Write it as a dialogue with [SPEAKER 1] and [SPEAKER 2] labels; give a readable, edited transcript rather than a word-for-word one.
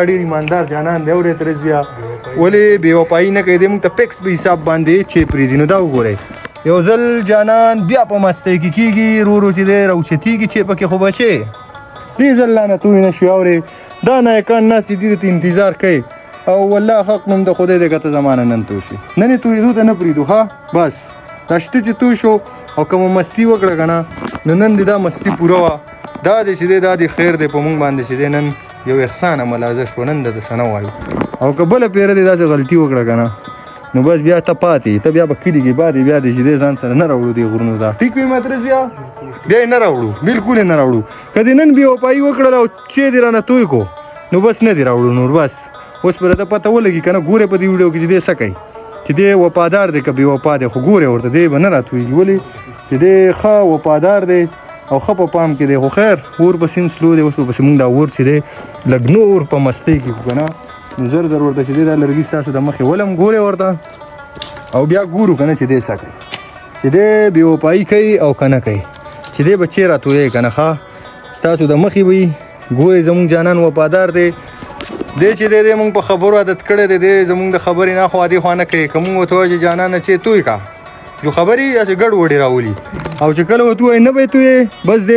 [SPEAKER 1] ډېر ایماندار جانان دی اورې تر زیا ولې بې وفایي نه کوي دی موږ ته فکس په حساب باندې چې پرېږدي نو دا وګورئ یو ځل جانان بیا په مستۍ کې کېږي ورو ورو چې دی راوچتېږي چې پکې خو بچې دې ځل لعنتوي نه شوې اورې دا نایکان ناستې دي درته انتظار کوي او والله حق نوم د خدای دی که ته زمانه نن توی شي نن یې تویېدو ته نه پرېږدو ښه بس دا شته چې توی شو او که مو مستي وکړه که نه نو نن دې دا مستي پوره وه دا دی چې دی دا دی خیر دی په مونږ باندې چې دی نن یو احسان عملازه شو نن درته څه نه وایو او که بله پیره دی داسې غلطي وکړه که نه نو بس بیا ته پاتې ته بیا به کلي کې پاتې بیا دی چې دی ځان سره نه راوړو دې غرونو ته ټیک وي مترس بیا بیا یې نه راوړو بلکل یې نه راوړو که دې نن بې وفایي وکړل او چې دې رانه توی کو نو بس نه دې راوړو نور بس اوس به راته پته ولګي که نه ګورې په دې ویډیو کې چې دی څه کوي چې دی وفادار دی که بې وفا دی خو ګورې ورته دی به نه راتویږي ولې چې دی ښه وفادار دی او ښه په پام کې دی خو خیر اور په سیند سلو دی اوس به پسې مونږ دا اور چې دی لږ نور په مستۍ کې کړو که نه نو زر زر ورته چې دی دا لرګي ستاسو د مخې ولم ګورې ورته او بیا ګورو که نه چې دی څه کوي چې دی بې وفایي کوي او که نه کوي چې دی به چېرې راتویوي که نه ښه ستاسو د مخې وي ګورئ زموږ جانان وفادار دی دی چې دی مونږ په خبرو عادت کړی دی دی زموږ د خبرې نه خوا دې خوا نه کوي که مونږ ورته وایو چې جانانه چې توی کا جو خبرې یا چې ګډ وډې راولي او چې کله ورته ووایي نه به یې تویې بس دی